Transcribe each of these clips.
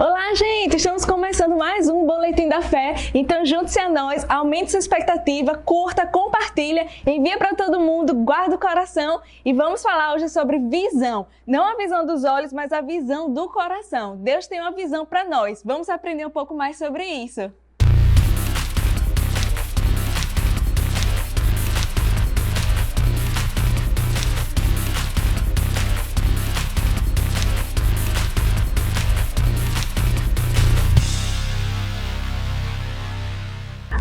Olá, gente! Estamos começando mais um Boletim da Fé. Então, junte-se a nós, aumente sua expectativa, curta, compartilha, envia para todo mundo, guarda o coração e vamos falar hoje sobre visão. Não a visão dos olhos, mas a visão do coração. Deus tem uma visão para nós. Vamos aprender um pouco mais sobre isso.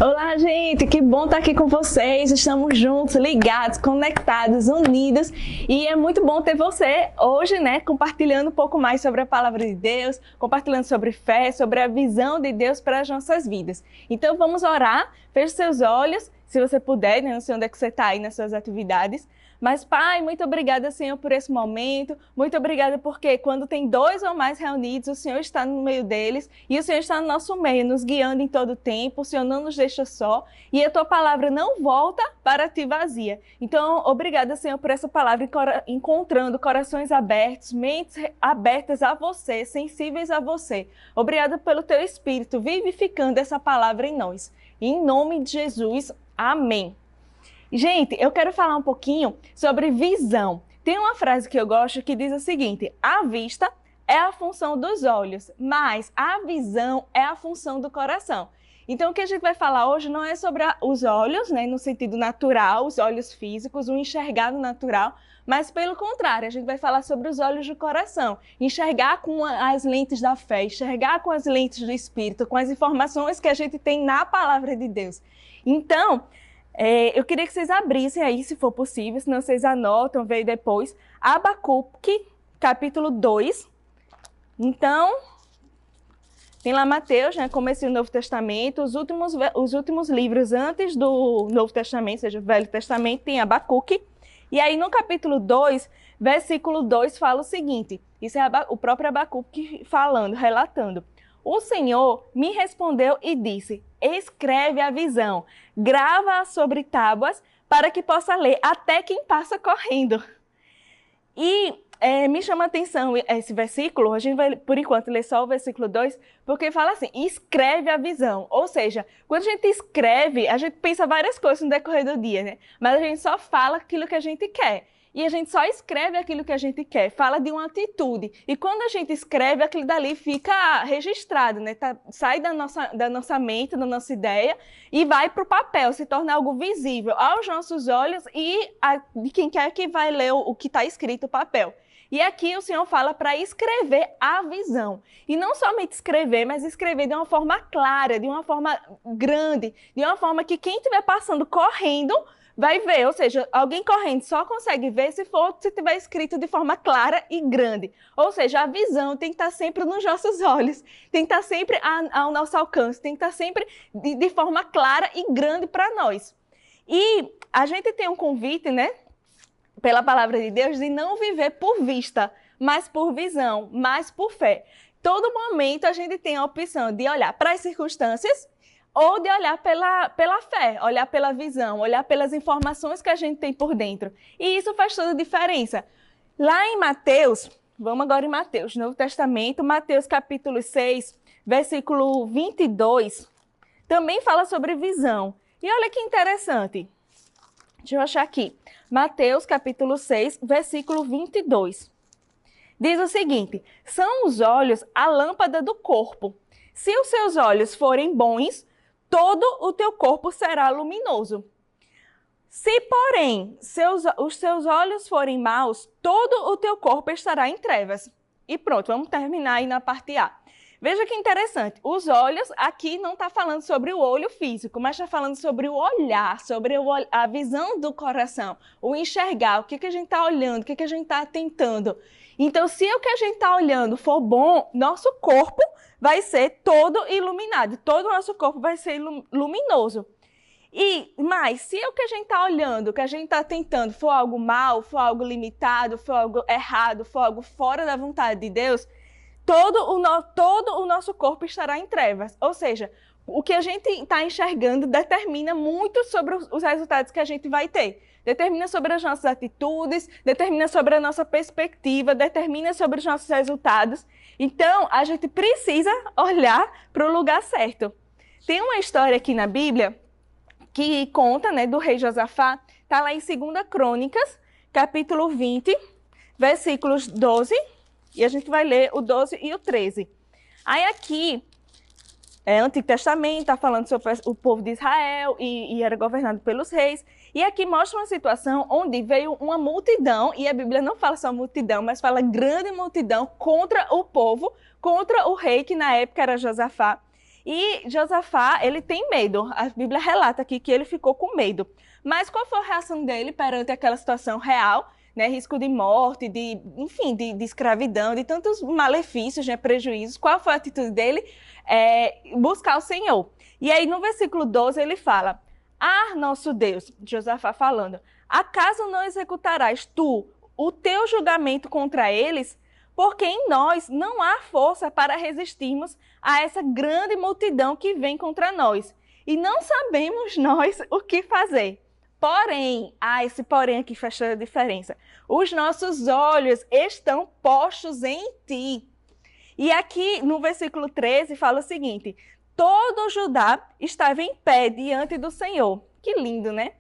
Olá, gente! Que bom estar aqui com vocês. Estamos juntos, ligados, conectados, unidos. E é muito bom ter você hoje, né? Compartilhando um pouco mais sobre a palavra de Deus, compartilhando sobre fé, sobre a visão de Deus para as nossas vidas. Então, vamos orar. Feche seus olhos, se você puder, né? Não sei onde é que você está aí nas suas atividades. Mas, Pai, muito obrigada, Senhor, por esse momento. Muito obrigada porque quando tem dois ou mais reunidos, o Senhor está no meio deles e o Senhor está no nosso meio, nos guiando em todo o tempo. O Senhor não nos deixa só e a Tua palavra não volta para Ti vazia. Então, obrigada, Senhor, por essa palavra encontrando corações abertos, mentes abertas a Você, sensíveis a Você. Obrigada pelo Teu Espírito vivificando essa palavra em nós. Em nome de Jesus, amém. Gente, eu quero falar um pouquinho sobre visão. Tem uma frase que eu gosto que diz o seguinte: a vista é a função dos olhos, mas a visão é a função do coração. Então, o que a gente vai falar hoje não é sobre os olhos, né, no sentido natural, os olhos físicos, o enxergar no natural, mas pelo contrário, a gente vai falar sobre os olhos do coração, enxergar com as lentes da fé, enxergar com as lentes do Espírito, com as informações que a gente tem na palavra de Deus. Então, eu queria que vocês abrissem aí, se for possível, senão vocês anotam, veio depois, Abacuque, capítulo 2. Então, tem lá Mateus, né, começo do Novo Testamento, os últimos livros antes do Novo Testamento, ou seja, o Velho Testamento, tem Abacuque. E aí no capítulo 2, versículo 2, fala o seguinte, isso é o próprio Abacuque falando, relatando. O Senhor me respondeu e disse: escreve a visão, grava-a sobre tábuas para que possa ler até quem passa correndo. E me chama a atenção esse versículo, a gente vai por enquanto ler só o versículo 2, porque fala assim, escreve a visão. Ou seja, quando a gente escreve, a gente pensa várias coisas no decorrer do dia, né? Mas a gente só fala aquilo que a gente quer. E a gente só escreve aquilo que a gente quer, fala de uma atitude. E quando a gente escreve, aquilo dali fica registrado, né? Sai da nossa mente, da nossa ideia e vai para o papel, se torna algo visível aos nossos olhos e de quem quer que vai ler o que está escrito no papel. E aqui o Senhor fala para escrever a visão. E não somente escrever, mas escrever de uma forma clara, de uma forma grande, de uma forma que quem estiver passando correndo vai ver, ou seja, alguém correndo só consegue ver se tiver escrito de forma clara e grande. Ou seja, a visão tem que estar sempre nos nossos olhos, tem que estar sempre ao nosso alcance, tem que estar sempre de forma clara e grande para nós. E a gente tem um convite, né, pela palavra de Deus, de não viver por vista, mas por visão, mas por fé. Todo momento a gente tem a opção de olhar para as circunstâncias ou de olhar pela fé, olhar pela visão, olhar pelas informações que a gente tem por dentro. E isso faz toda a diferença. Lá em Mateus, vamos agora em Mateus, Novo Testamento, Mateus capítulo 6, versículo 22, também fala sobre visão. E olha que interessante. Deixa eu achar aqui. Mateus capítulo 6, versículo 22. Diz o seguinte: são os olhos a lâmpada do corpo. Se os seus olhos forem bons, todo o teu corpo será luminoso. Se, porém, os seus olhos forem maus, todo o teu corpo estará em trevas. E pronto, vamos terminar aí na parte A. Veja que interessante, os olhos aqui não está falando sobre o olho físico, mas está falando sobre o olhar, sobre a visão do coração, o enxergar, o que a gente está olhando, o que a gente está atentando. Então, se o que a gente está olhando for bom, nosso corpo vai ser todo iluminado, todo o nosso corpo vai ser luminoso. Mas, se o que a gente está olhando, o que a gente está tentando for algo mal, for algo limitado, for algo errado, for algo fora da vontade de Deus, todo o nosso corpo estará em trevas. Ou seja, o que a gente está enxergando determina muito sobre os resultados que a gente vai ter. Determina sobre as nossas atitudes, determina sobre a nossa perspectiva, determina sobre os nossos resultados. Então, a gente precisa olhar para o lugar certo. Tem uma história aqui na Bíblia que conta, né, do rei Josafá, está lá em 2 Crônicas, capítulo 20, versículos 12, e a gente vai ler o 12 e o 13. Aí aqui, Antigo Testamento, está falando sobre o povo de Israel e era governado pelos reis. E aqui mostra uma situação onde veio uma multidão, e a Bíblia não fala só multidão, mas fala grande multidão contra o povo, contra o rei, que na época era Josafá. E Josafá, ele tem medo. A Bíblia relata aqui que ele ficou com medo. Mas qual foi a reação dele perante aquela situação real? Né, risco de morte, enfim, de escravidão, de tantos malefícios, né, prejuízos. Qual foi a atitude dele? Buscar o Senhor. E aí no versículo 12 ele fala: Ah, nosso Deus, Josafá falando, acaso não executarás tu o teu julgamento contra eles? Porque em nós não há força para resistirmos a essa grande multidão que vem contra nós. E não sabemos nós o que fazer. Porém, esse porém aqui faz toda a diferença. Os nossos olhos estão postos em ti. E aqui no versículo 13 fala o seguinte: todo Judá estava em pé diante do Senhor. Que lindo, né?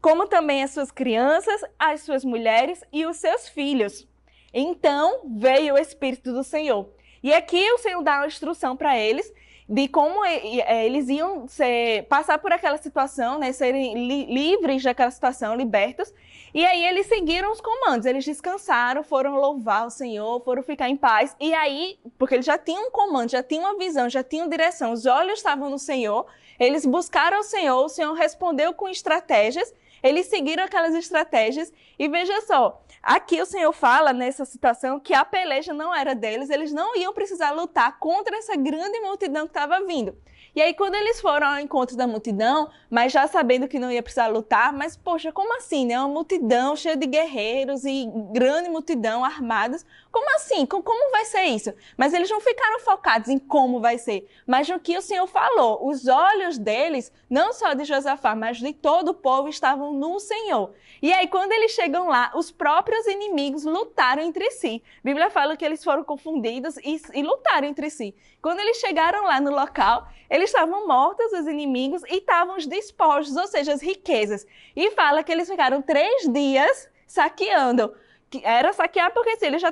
Como também as suas crianças, as suas mulheres e os seus filhos. Então veio o Espírito do Senhor. E aqui o Senhor dá uma instrução para eles de como eles iam passar por aquela situação, né, serem livres daquela situação, libertos. E aí eles seguiram os comandos, eles descansaram, foram louvar o Senhor, foram ficar em paz. E aí, porque eles já tinham um comando, já tinham uma visão, já tinham direção, os olhos estavam no Senhor, eles buscaram o Senhor respondeu com estratégias, eles seguiram aquelas estratégias e veja só, aqui o Senhor fala nessa situação que a peleja não era deles, eles não iam precisar lutar contra essa grande multidão que estava vindo. E aí quando eles foram ao encontro da multidão, mas já sabendo que não ia precisar lutar, mas poxa, como assim, né? Uma multidão cheia de guerreiros e grande multidão armados, como assim? Como vai ser isso? Mas eles não ficaram focados em como vai ser, mas no que o Senhor falou. Os olhos deles, não só de Josafá, mas de todo o povo, estavam no Senhor. E aí quando eles chegam lá, os próprios inimigos lutaram entre si. A Bíblia fala que eles foram confundidos e lutaram entre si. Quando eles chegaram lá no local, eles estavam mortos, os inimigos, e estavam os despojos, ou seja, as riquezas. E fala que eles ficaram 3 dias saqueando. Era saquear porque assim, eles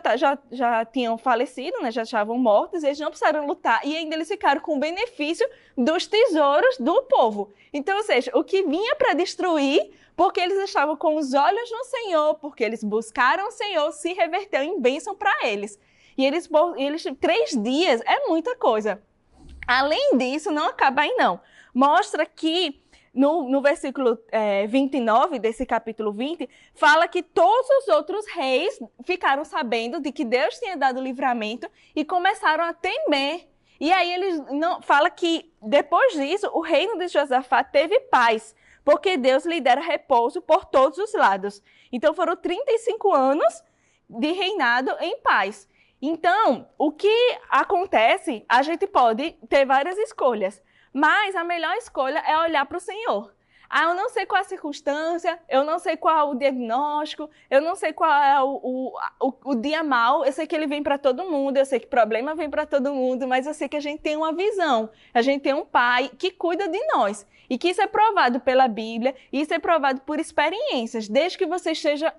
já tinham falecido, né? Já estavam mortos, eles não precisaram lutar. E ainda eles ficaram com o benefício dos tesouros do povo. Então, ou seja, o que vinha para destruir, porque eles estavam com os olhos no Senhor, porque eles buscaram o Senhor, se reverteu em bênção para eles. E eles 3 dias é muita coisa. Além disso, não acaba aí não. Mostra que no versículo 29 desse capítulo 20, fala que todos os outros reis ficaram sabendo de que Deus tinha dado livramento e começaram a temer. E aí fala que depois disso, o reino de Josafá teve paz, porque Deus lhe dera repouso por todos os lados. Então foram 35 anos de reinado em paz. Então, o que acontece, a gente pode ter várias escolhas, mas a melhor escolha é olhar para o Senhor. Eu não sei qual a circunstância, eu não sei qual o diagnóstico, eu não sei qual é o dia mau, eu sei que ele vem para todo mundo, eu sei que problema vem para todo mundo, mas eu sei que a gente tem uma visão, a gente tem um Pai que cuida de nós. E que isso é provado pela Bíblia, isso é provado por experiências, desde que você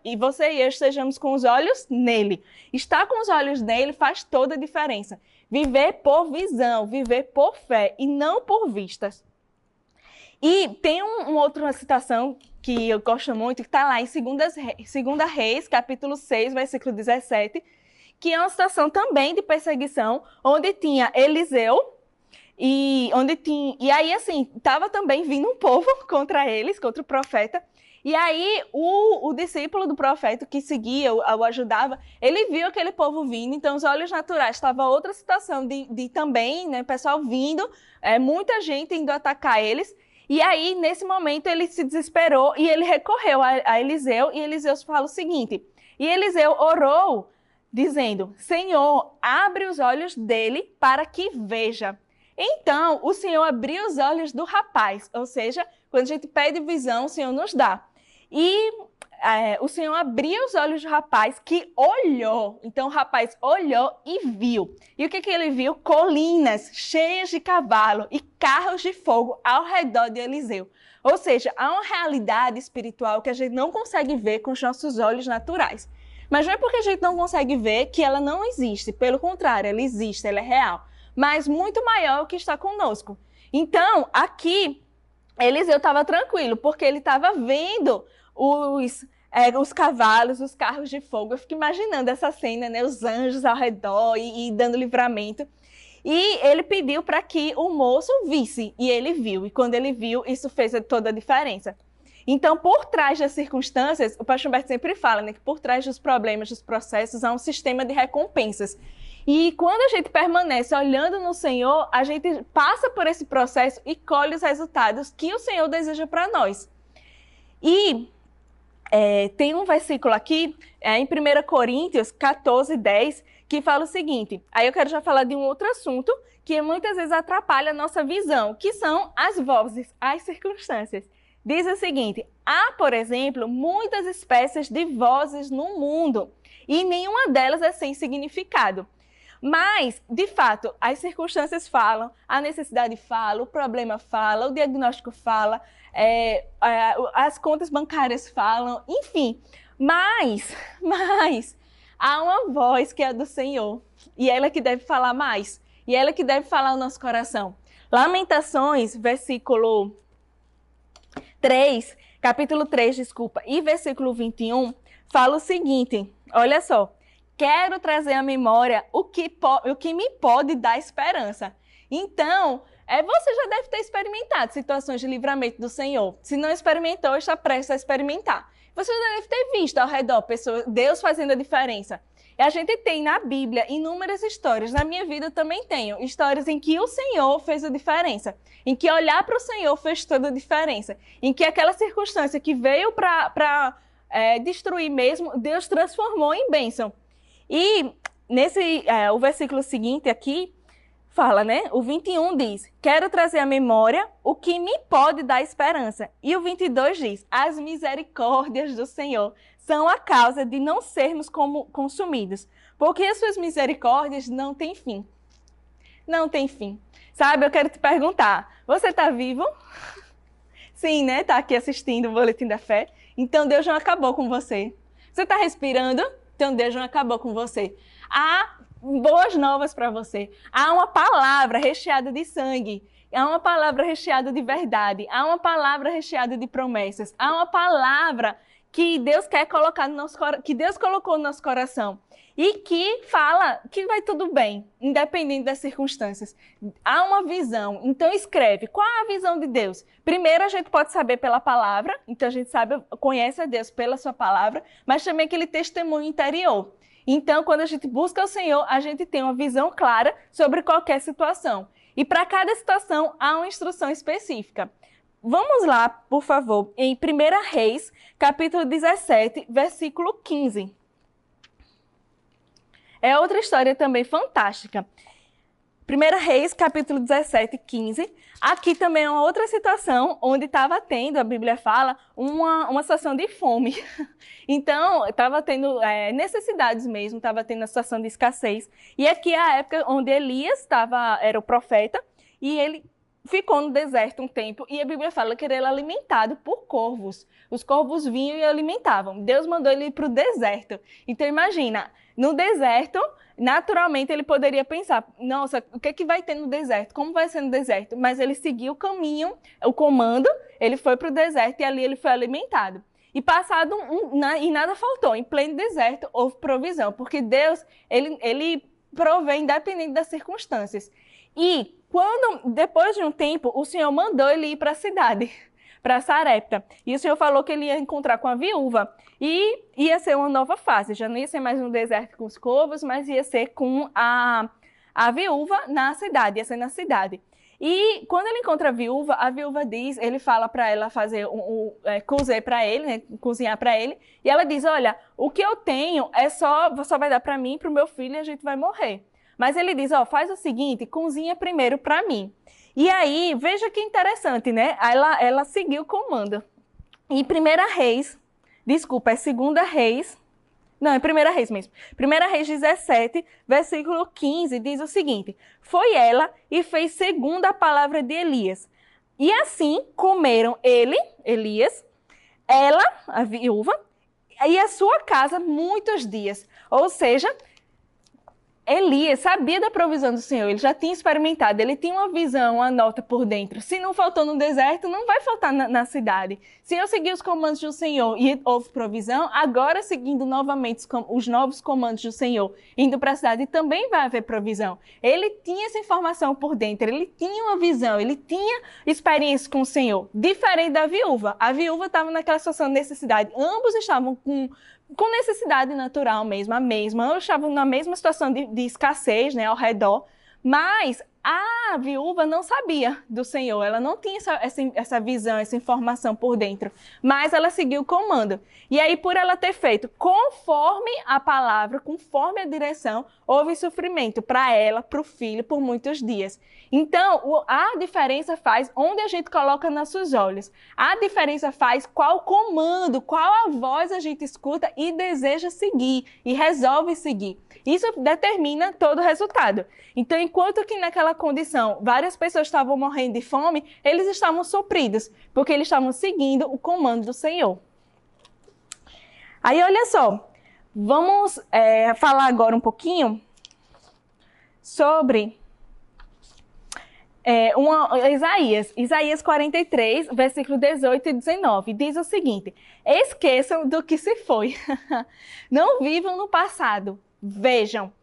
e eu estejamos com os olhos nele. Estar com os olhos nele faz toda a diferença. Viver por visão, viver por fé e não por vistas. E tem uma outra citação que eu gosto muito, que está lá em 2 Reis, capítulo 6, versículo 17, que é uma citação também de perseguição, onde tinha Eliseu, e aí, assim, estava também vindo um povo contra eles, contra o profeta. E aí, o discípulo do profeta que seguia, o ajudava, ele viu aquele povo vindo, então os olhos naturais, estava outra situação de também, né, pessoal vindo, muita gente indo atacar eles. E aí, nesse momento, ele se desesperou e ele recorreu a Eliseu, e Eliseu fala o seguinte, e Eliseu orou, dizendo, Senhor, abre os olhos dele para que veja. Então, o Senhor abriu os olhos do rapaz, ou seja, quando a gente pede visão, o Senhor nos dá. E o Senhor abriu os olhos do rapaz que olhou. Então o rapaz olhou e viu. E o que ele viu? Colinas cheias de cavalo e carros de fogo ao redor de Eliseu. Ou seja, há uma realidade espiritual que a gente não consegue ver com os nossos olhos naturais. Mas não é porque a gente não consegue ver que ela não existe. Pelo contrário, ela existe, ela é real. Mas muito maior o que está conosco. Então, aqui, Eliseu estava tranquilo, porque ele estava vendo os cavalos, os carros de fogo. Eu fico imaginando essa cena, né? Os anjos ao redor e dando livramento. E ele pediu para que o moço visse, e ele viu. E quando ele viu, isso fez toda a diferença. Então, por trás das circunstâncias, o pastor Humberto sempre fala, né, que por trás dos problemas, dos processos, há um sistema de recompensas. E quando a gente permanece olhando no Senhor, a gente passa por esse processo e colhe os resultados que o Senhor deseja para nós. E tem um versículo aqui, em 1 Coríntios 14, 10, que fala o seguinte, aí eu quero já falar de um outro assunto, que muitas vezes atrapalha a nossa visão, que são as vozes, as circunstâncias. Diz o seguinte, há, por exemplo, muitas espécies de vozes no mundo e nenhuma delas é sem significado. Mas, de fato, as circunstâncias falam, a necessidade fala, o problema fala, o diagnóstico fala, as contas bancárias falam, enfim. Mas há uma voz que é a do Senhor e ela que deve falar mais e ela que deve falar no nosso coração. Lamentações, capítulo 3, e versículo 21, fala o seguinte, olha só, quero trazer à memória o que me pode dar esperança. Então, você já deve ter experimentado situações de livramento do Senhor. Se não experimentou, está prestes a experimentar. Você já deve ter visto ao redor Deus fazendo a diferença. E a gente tem na Bíblia inúmeras histórias, na minha vida eu também tenho, histórias em que o Senhor fez a diferença, em que olhar para o Senhor fez toda a diferença, em que aquela circunstância que veio para destruir mesmo, Deus transformou em bênção. E o versículo seguinte aqui fala, né? O 21 diz, quero trazer à memória o que me pode dar esperança. E o 22 diz, as misericórdias do Senhor são a causa de não sermos consumidos, porque as suas misericórdias não têm fim. Não tem fim. Sabe, eu quero te perguntar, você está vivo? Sim, né? Está aqui assistindo o Boletim da Fé. Então Deus não acabou com você. Você está respirando? Então Deus não acabou com você. Há boas novas para você. Há uma palavra recheada de sangue. Há uma palavra recheada de verdade. Há uma palavra recheada de promessas. Há uma palavra que Deus quer colocar no nosso coração, que Deus colocou no nosso coração. E que fala que vai tudo bem, independente das circunstâncias. Há uma visão, então escreve. Qual é a visão de Deus? Primeiro a gente pode saber pela palavra, então a gente conhece a Deus pela sua palavra, mas também aquele testemunho interior. Então, quando a gente busca o Senhor, a gente tem uma visão clara sobre qualquer situação. E para cada situação, há uma instrução específica. Vamos lá, por favor, em 1 Reis, capítulo 17, versículo 15. É outra história também fantástica. 1 Reis, capítulo 17, 15. Aqui também é uma outra situação onde estava tendo, a Bíblia fala, uma situação de fome. Então, estava tendo necessidades mesmo, estava tendo uma situação de escassez. E aqui é a época onde Elias era o profeta e ele ficou no deserto um tempo e a Bíblia fala que ele era alimentado por corvos. Os corvos vinham e alimentavam. Deus mandou ele ir para o deserto. Então, imagina, no deserto, naturalmente ele poderia pensar, nossa, o que é que vai ter no deserto? Como vai ser no deserto? Mas ele seguiu o caminho, o comando, ele foi para o deserto e ali ele foi alimentado. E passado e nada faltou, em pleno deserto houve provisão, porque Deus, ele provê independente das circunstâncias. E depois de um tempo, o Senhor mandou ele ir para a cidade, para Sarepta. E o Senhor falou que ele ia encontrar com a viúva e ia ser uma nova fase. Já não ia ser mais no deserto com os corvos, mas ia ser com a viúva na cidade, ia ser na cidade. E quando ele encontra a viúva diz, ele fala para ela fazer cozer para ele, né, cozinhar para ele, e ela diz, olha, o que eu tenho só vai dar para mim, para o meu filho, e a gente vai morrer. Mas ele diz, faz o seguinte, cozinha primeiro para mim. E aí, veja que interessante, né? Ela seguiu o comando. Em 1 Reis Desculpa, é 2 Reis. Não, é 1 Reis mesmo. 1 Reis 17, versículo 15, diz o seguinte: foi ela e fez segundo a palavra de Elias. E assim comeram ele, Elias, ela, a viúva, e a sua casa muitos dias. Ou seja, Elias sabia da provisão do Senhor, ele já tinha experimentado, ele tinha uma visão, uma nota por dentro. Se não faltou no deserto, não vai faltar na cidade. Se eu seguir os comandos do Senhor e houve provisão, agora seguindo novamente os novos comandos do Senhor, indo para a cidade, também vai haver provisão. Ele tinha essa informação por dentro, ele tinha uma visão, ele tinha experiência com o Senhor. Diferente da viúva. A viúva estava naquela situação de necessidade. Ambos estavam com necessidade natural mesmo, a mesma. Ambos estavam na mesma situação de escassez, né, ao redor. Mas a viúva não sabia do Senhor, ela não tinha essa visão, essa informação por dentro, mas ela seguiu o comando. E aí, por ela ter feito conforme a palavra, conforme a direção, houve sofrimento para ela, para o filho, por muitos dias. Então, a diferença faz onde a gente coloca nossos olhos. A diferença faz qual comando, qual a voz a gente escuta e deseja seguir, e resolve seguir. Isso determina todo o resultado. Então, enquanto que naquela condição várias pessoas estavam morrendo de fome, eles estavam supridos, porque eles estavam seguindo o comando do Senhor. Aí, olha só, vamos falar agora um pouquinho sobre Isaías 43, versículo 18 e 19, diz o seguinte: esqueçam do que se foi, não vivam no passado, vejam.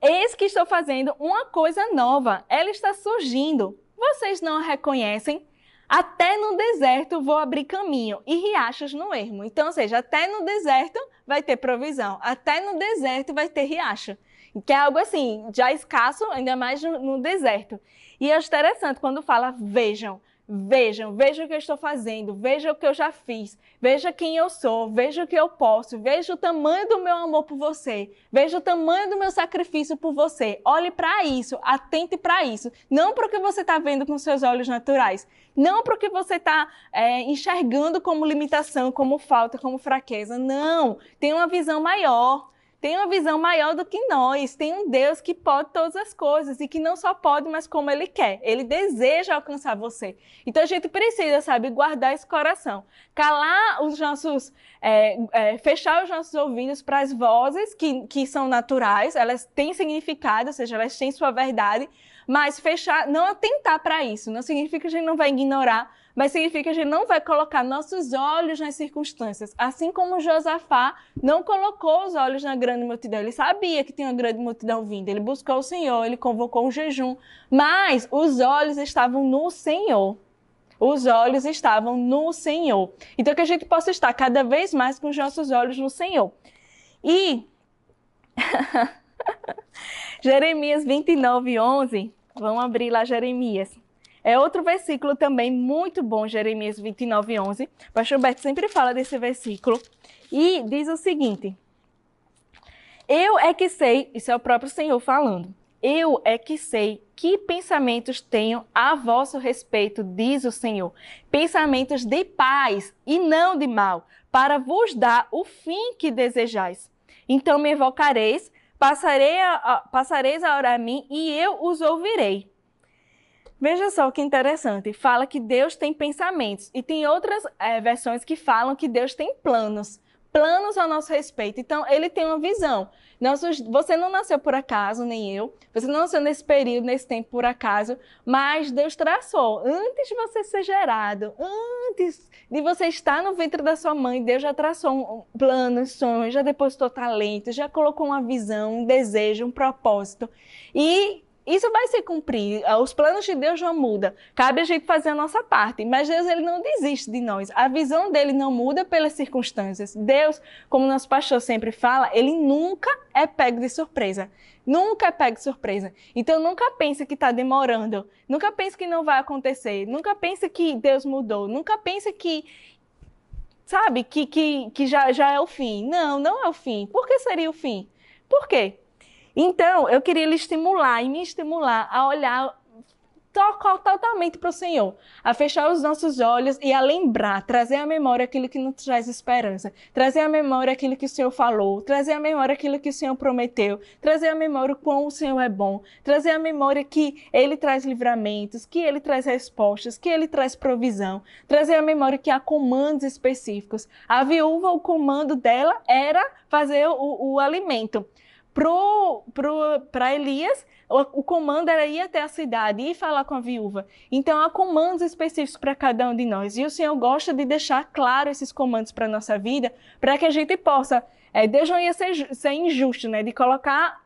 Eis que estou fazendo uma coisa nova, ela está surgindo. Vocês não a reconhecem? Até no deserto vou abrir caminho e riachos no ermo. Então, ou seja, até no deserto vai ter provisão, até no deserto vai ter riacho. Que é algo assim, já escasso, ainda mais no deserto. E é interessante quando fala, vejam, vejam o que eu estou fazendo, vejam o que eu já fiz, veja quem eu sou, veja o que eu posso, veja o tamanho do meu amor por você, veja o tamanho do meu sacrifício por você. Olhe para isso, atente para isso, não para o que você está vendo com seus olhos naturais, não para o que você está enxergando como limitação, como falta, como fraqueza, não, tem uma visão maior. Tem uma visão maior do que nós, tem um Deus que pode todas as coisas e que não só pode, mas como Ele quer. Ele deseja alcançar você. Então a gente precisa, sabe, guardar esse coração. Calar os nossos, fechar os nossos ouvidos para as vozes que são naturais, elas têm significado, ou seja, elas têm sua verdade, mas fechar, não atentar para isso, não significa que a gente não vai ignorar, mas significa que a gente não vai colocar nossos olhos nas circunstâncias. Assim como Josafá não colocou os olhos na grande multidão. Ele sabia que tinha uma grande multidão vindo. Ele buscou o Senhor, ele convocou um jejum. Mas os olhos estavam no Senhor. Os olhos estavam no Senhor. Então que a gente possa estar cada vez mais com os nossos olhos no Senhor. E Jeremias 29, 11. Vamos abrir lá Jeremias. É outro versículo também muito bom, Jeremias 29, 11. O pastor Beto sempre fala desse versículo. E diz o seguinte: eu é que sei, isso é o próprio Senhor falando, eu é que sei que pensamentos tenho a vosso respeito, diz o Senhor. Pensamentos de paz e não de mal, para vos dar o fim que desejais. Então me invocareis, passareis a orar a mim e eu os ouvirei. Veja só que interessante, fala que Deus tem pensamentos e tem outras versões que falam que Deus tem planos ao nosso respeito. Então, Ele tem uma visão. Você não nasceu por acaso, nem eu, você não nasceu nesse período, nesse tempo por acaso, mas Deus traçou. Antes de você ser gerado, antes de você estar no ventre da sua mãe, Deus já traçou planos, sonhos, já depositou talento, já colocou uma visão, um desejo, um propósito. E isso vai se cumprir, os planos de Deus não mudam, cabe a gente fazer a nossa parte, mas Deus ele não desiste de nós, a visão dele não muda pelas circunstâncias. Deus, como nosso pastor sempre fala, ele nunca é pego de surpresa, nunca é pego de surpresa. Então nunca pense que está demorando, nunca pense que não vai acontecer, nunca pense que Deus mudou, nunca pense que, sabe, que já é o fim. Não, não é o fim. Por que seria o fim? Por quê? Então, eu queria lhe estimular e me estimular a olhar totalmente para o Senhor, a fechar os nossos olhos e a lembrar, trazer à memória aquilo que nos traz esperança, trazer à memória aquilo que o Senhor falou, trazer à memória aquilo que o Senhor prometeu, trazer à memória o quão o Senhor é bom, trazer à memória que Ele traz livramentos, que Ele traz respostas, que Ele traz provisão, trazer à memória que há comandos específicos. A viúva, o comando dela era fazer o alimento. Para Elias, o comando era ir até a cidade e falar com a viúva. Então, há comandos específicos para cada um de nós. E o Senhor gosta de deixar claro esses comandos para a nossa vida, para que a gente possa... Deus não ia ser injusto, né? De colocar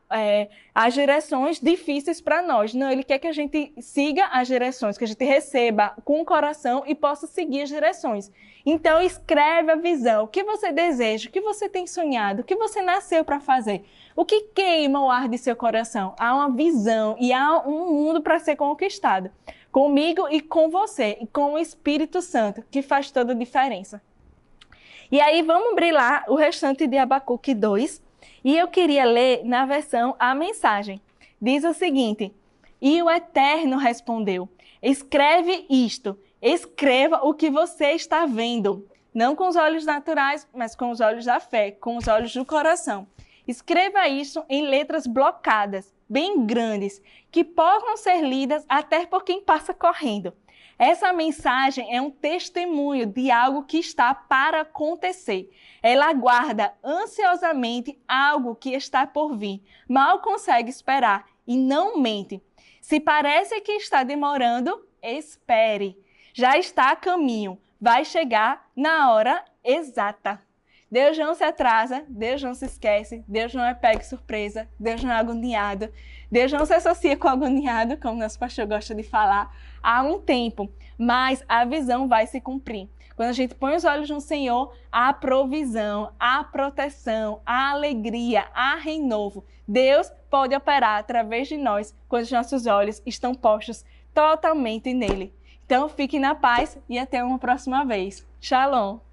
as direções difíceis para nós. Não, Ele quer que a gente siga as direções, que a gente receba com o coração e possa seguir as direções. Então, escreve a visão. O que você deseja? O que você tem sonhado? O que você nasceu para fazer? O que queima o ar de seu coração? Há uma visão e há um mundo para ser conquistado. Comigo e com você, e com o Espírito Santo, que faz toda a diferença. E aí, vamos abrir lá o restante de Abacuque 2. E eu queria ler na versão A Mensagem. Diz o seguinte: E o Eterno respondeu: escreve isto, escreva o que você está vendo. Não com os olhos naturais, mas com os olhos da fé, com os olhos do coração. Escreva isso em letras blocadas, bem grandes, que possam ser lidas até por quem passa correndo. Essa mensagem é um testemunho de algo que está para acontecer. Ela aguarda ansiosamente algo que está por vir. Mal consegue esperar e não mente. Se parece que está demorando, espere. Já está a caminho. Vai chegar na hora exata. Deus não se atrasa, Deus não se esquece, Deus não é pego de surpresa, Deus não é agoniado, Deus não se associa com agoniado, como nosso pastor gosta de falar, há um tempo, mas a visão vai se cumprir. Quando a gente põe os olhos no Senhor, há provisão, há proteção, há alegria, há renovo. Deus pode operar através de nós quando os nossos olhos estão postos totalmente nele. Então, fique na paz e até uma próxima vez. Shalom!